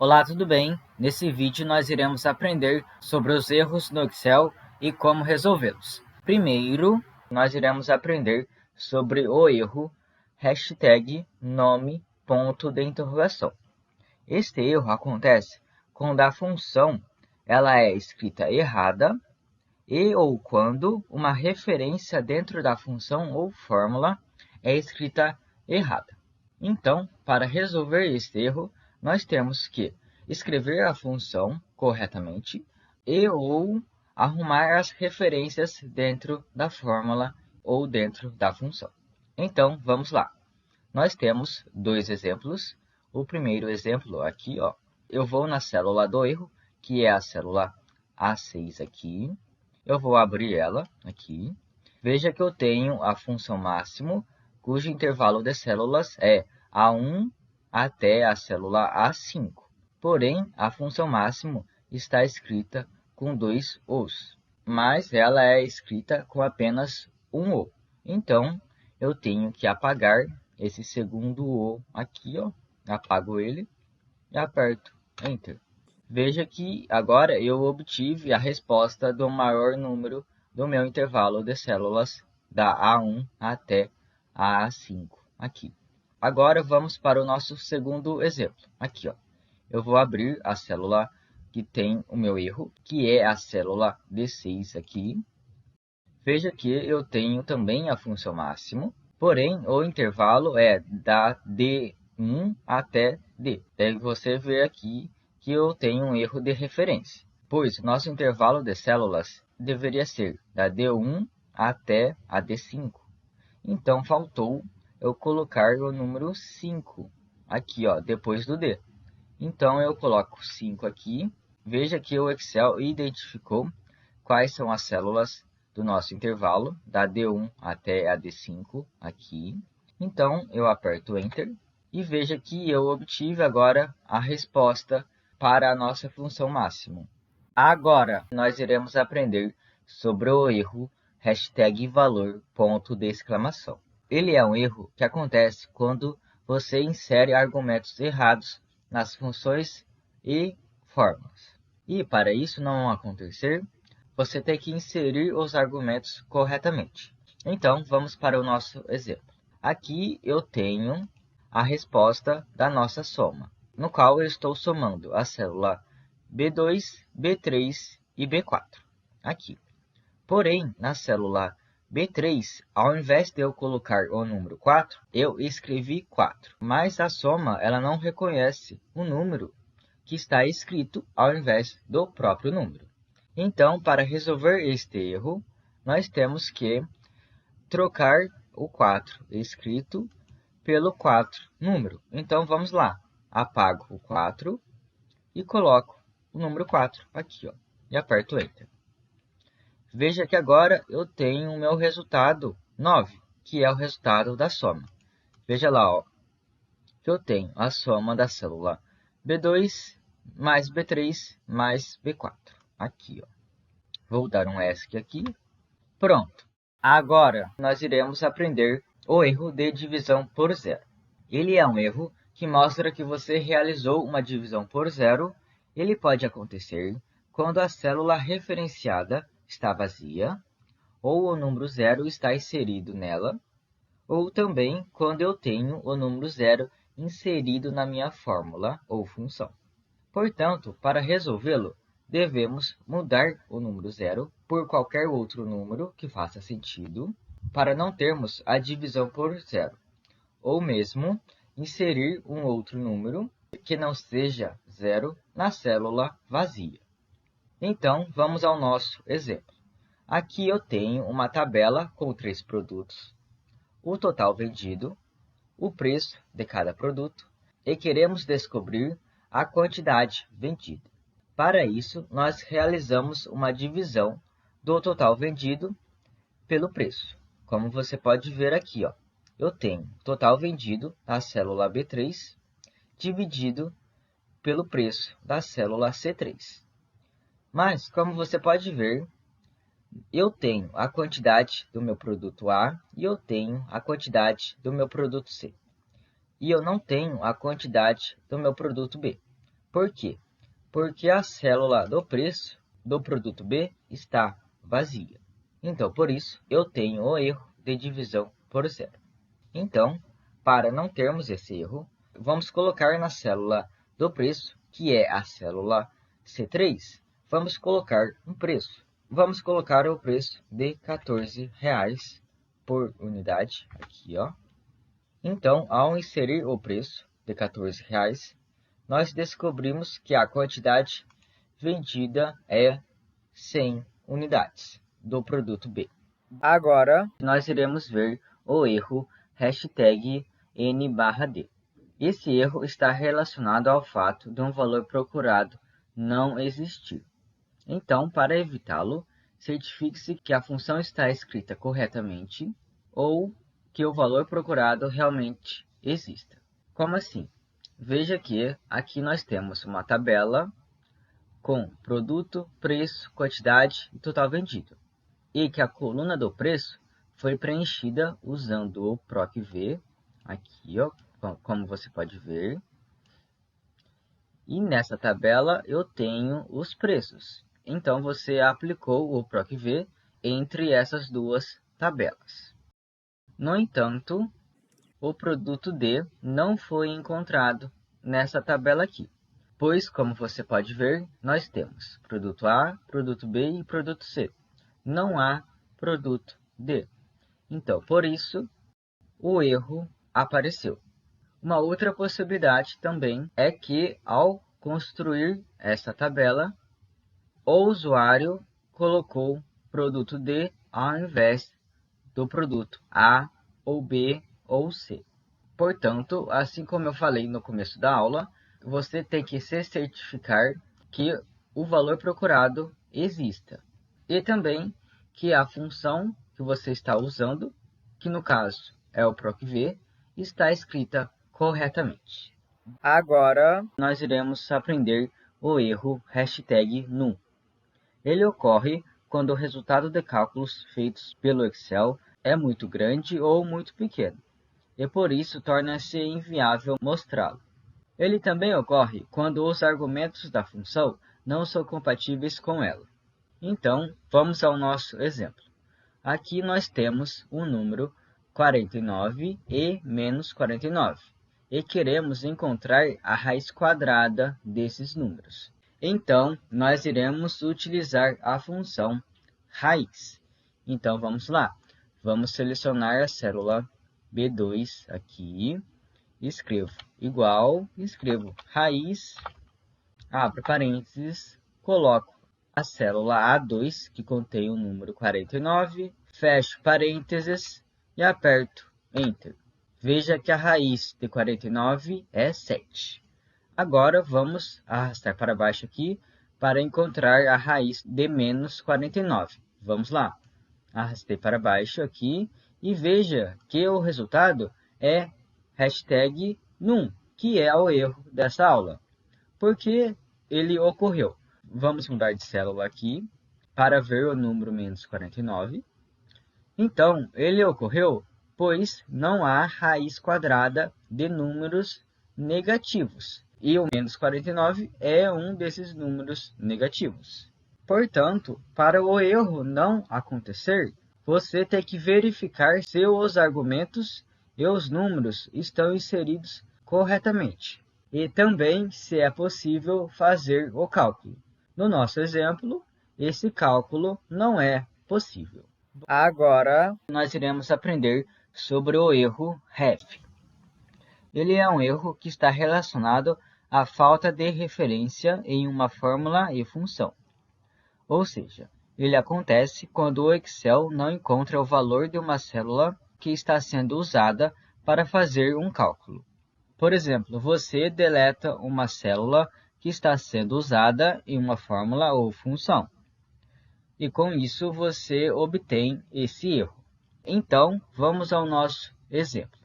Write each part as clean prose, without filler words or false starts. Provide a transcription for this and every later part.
Olá, tudo bem? Nesse vídeo nós iremos aprender sobre os erros no Excel e como resolvê-los. Primeiro, nós iremos aprender sobre o erro #nome ponto de interrogação. Este erro acontece quando a função ela é escrita errada e ou quando uma referência dentro da função ou fórmula é escrita errada. Então, para resolver este erro, nós temos que escrever a função corretamente e ou arrumar as referências dentro da fórmula ou dentro da função. Então, vamos lá. Nós temos dois exemplos. O primeiro exemplo aqui, eu vou na célula do erro, que é a célula A6 aqui. Eu vou abrir ela aqui. Veja que eu tenho a função máximo, cujo intervalo de células é A1 até a célula A5. Porém, a função máximo está escrita com dois Os, mas ela é escrita com apenas um O. Então, eu tenho que apagar esse segundo O aqui, apago ele e aperto Enter. Veja que agora eu obtive a resposta do maior número do meu intervalo de células da A1 até a A5 aqui. Agora vamos para o nosso segundo exemplo. Aqui, eu vou abrir a célula que tem o meu erro, que é a célula D6 aqui. Veja que eu tenho também a função máximo, porém o intervalo é da D1 até D. Deve você ver aqui que eu tenho um erro de referência, pois nosso intervalo de células deveria ser da D1 até a D5. Então, faltou eu colocar o número 5 aqui, depois do D. Então, eu coloco 5 aqui. Veja que o Excel identificou quais são as células do nosso intervalo, da D1 até a D5 aqui. Então, eu aperto Enter e veja que eu obtive agora a resposta para a nossa função máximo. Agora, nós iremos aprender sobre o erro #valor ponto de exclamação. Ele é um erro que acontece quando você insere argumentos errados nas funções e fórmulas. E para isso não acontecer, você tem que inserir os argumentos corretamente. Então, vamos para o nosso exemplo. Aqui eu tenho a resposta da nossa soma, no qual eu estou somando a célula B2, B3 e B4, aqui. Porém, na célula B3, ao invés de eu colocar o número 4, eu escrevi 4. Mas a soma ela não reconhece o número que está escrito ao invés do próprio número. Então, para resolver este erro, nós temos que trocar o 4 escrito pelo 4 número. Então, vamos lá. Apago o 4 e coloco o número 4 aqui, e aperto Enter. Veja que agora eu tenho o meu resultado 9, que é o resultado da soma. Veja lá, que eu tenho a soma da célula B2 mais B3 mais B4. Aqui, Vou dar um ESC aqui. Pronto. Agora, nós iremos aprender o erro de divisão por zero. Ele é um erro que mostra que você realizou uma divisão por zero. Ele pode acontecer quando a célula referenciada está vazia, ou o número zero está inserido nela, ou também quando eu tenho o número zero inserido na minha fórmula ou função. Portanto, para resolvê-lo, devemos mudar o número zero por qualquer outro número que faça sentido, para não termos a divisão por zero, ou mesmo inserir um outro número que não seja zero na célula vazia. Então, vamos ao nosso exemplo. Aqui eu tenho uma tabela com 3 produtos, o total vendido, o preço de cada produto e queremos descobrir a quantidade vendida. Para isso, nós realizamos uma divisão do total vendido pelo preço. Como você pode ver aqui, eu tenho total vendido da célula B3 dividido pelo preço da célula C3. Mas, como você pode ver, eu tenho a quantidade do meu produto A e eu tenho a quantidade do meu produto C. E eu não tenho a quantidade do meu produto B. Por quê? Porque a célula do preço do produto B está vazia. Então, por isso, eu tenho o erro de divisão por zero. Então, para não termos esse erro, vamos colocar na célula do preço, que é a célula C3, vamos colocar um preço. Vamos colocar o preço de R$14 por unidade, aqui, ó. Então, ao inserir o preço de R$14, nós descobrimos que a quantidade vendida é 100 unidades do produto B. Agora, nós iremos ver o erro #N/D. Esse erro está relacionado ao fato de um valor procurado não existir. Então, para evitá-lo, certifique-se que a função está escrita corretamente ou que o valor procurado realmente exista. Como assim? Veja que aqui nós temos uma tabela com produto, preço, quantidade e total vendido. E que a coluna do preço foi preenchida usando o PROC-V, aqui, ó, como você pode ver. E nessa tabela eu tenho os preços. Então você aplicou o PROC-V entre essas duas tabelas. No entanto, o produto D não foi encontrado nessa tabela aqui, pois, como você pode ver, nós temos produto A, produto B e produto C. Não há produto D. Então, por isso, o erro apareceu. Uma outra possibilidade também é que, ao construir essa tabela, o usuário colocou produto D ao invés do produto A ou B ou C. Portanto, assim como eu falei no começo da aula, você tem que se certificar que o valor procurado exista. E também que a função que você está usando, que no caso é o PROC-V, está escrita corretamente. Agora, nós iremos aprender o erro #NUM. Ele ocorre quando o resultado de cálculos feitos pelo Excel é muito grande ou muito pequeno, e por isso torna-se inviável mostrá-lo. Ele também ocorre quando os argumentos da função não são compatíveis com ela. Então, vamos ao nosso exemplo. Aqui nós temos o número 49 e menos 49, e queremos encontrar a raiz quadrada desses números. Então, nós iremos utilizar a função raiz. Então, vamos lá. Vamos selecionar a célula B2 aqui. Escrevo igual, escrevo raiz, abro parênteses, coloco a célula A2, que contém o número 49, fecho parênteses e aperto Enter. Veja que a raiz de 49 é 7. Agora vamos arrastar para baixo aqui para encontrar a raiz de menos 49. Vamos lá. Arrastei para baixo aqui e veja que o resultado é #NUM, que é o erro dessa aula. Por que ele ocorreu? Vamos mudar de célula aqui para ver o número menos 49. Então, ele ocorreu pois não há raiz quadrada de números negativos. E o menos 49 é um desses números negativos. Portanto, para o erro não acontecer, você tem que verificar se os argumentos e os números estão inseridos corretamente. E também se é possível fazer o cálculo. No nosso exemplo, esse cálculo não é possível. Agora, nós iremos aprender sobre o erro REF. Ele é um erro que está relacionado à falta de referência em uma fórmula e função. Ou seja, ele acontece quando o Excel não encontra o valor de uma célula que está sendo usada para fazer um cálculo. Por exemplo, você deleta uma célula que está sendo usada em uma fórmula ou função. E com isso você obtém esse erro. Então, vamos ao nosso exemplo.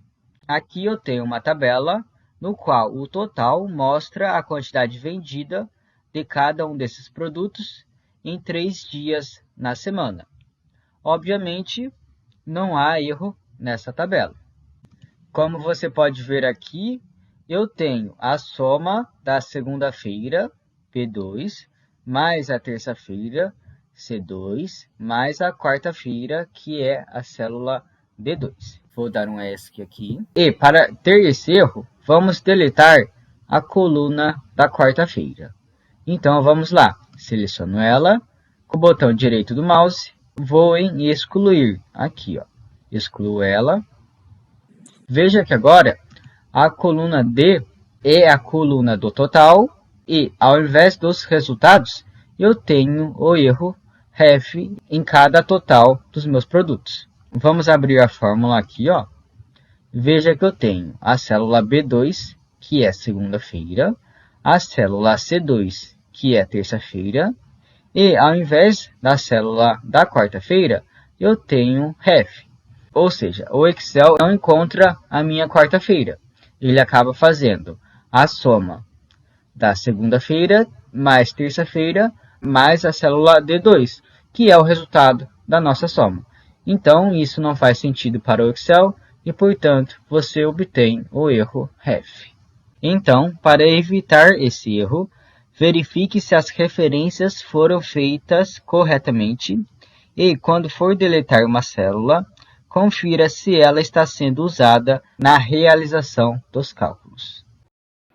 Aqui eu tenho uma tabela no qual o total mostra a quantidade vendida de cada um desses produtos em 3 dias na semana. Obviamente, não há erro nessa tabela. Como você pode ver aqui, eu tenho a soma da segunda-feira, P2, mais a terça-feira, C2, mais a quarta-feira, que é a célula D2. Vou dar um ESC aqui. E para ter esse erro, vamos deletar a coluna da quarta-feira. Então, vamos lá. Seleciono ela, com o botão direito do mouse, vou em excluir. Aqui, ó. Excluo ela. Veja que agora a coluna D é a coluna do total e, ao invés dos resultados, eu tenho o erro ref em cada total dos meus produtos. Vamos abrir a fórmula aqui, ó. Veja que eu tenho a célula B2, que é segunda-feira, a célula C2, que é terça-feira, e ao invés da célula da quarta-feira, eu tenho ref. Ou seja, o Excel não encontra a minha quarta-feira. Ele acaba fazendo a soma da segunda-feira mais terça-feira mais a célula D2, que é o resultado da nossa soma. Então, isso não faz sentido para o Excel e, portanto, você obtém o erro ref. Então, para evitar esse erro, verifique se as referências foram feitas corretamente e, quando for deletar uma célula, confira se ela está sendo usada na realização dos cálculos.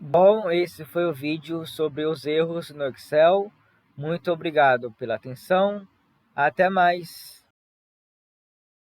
Bom, esse foi o vídeo sobre os erros no Excel. Muito obrigado pela atenção. Até mais!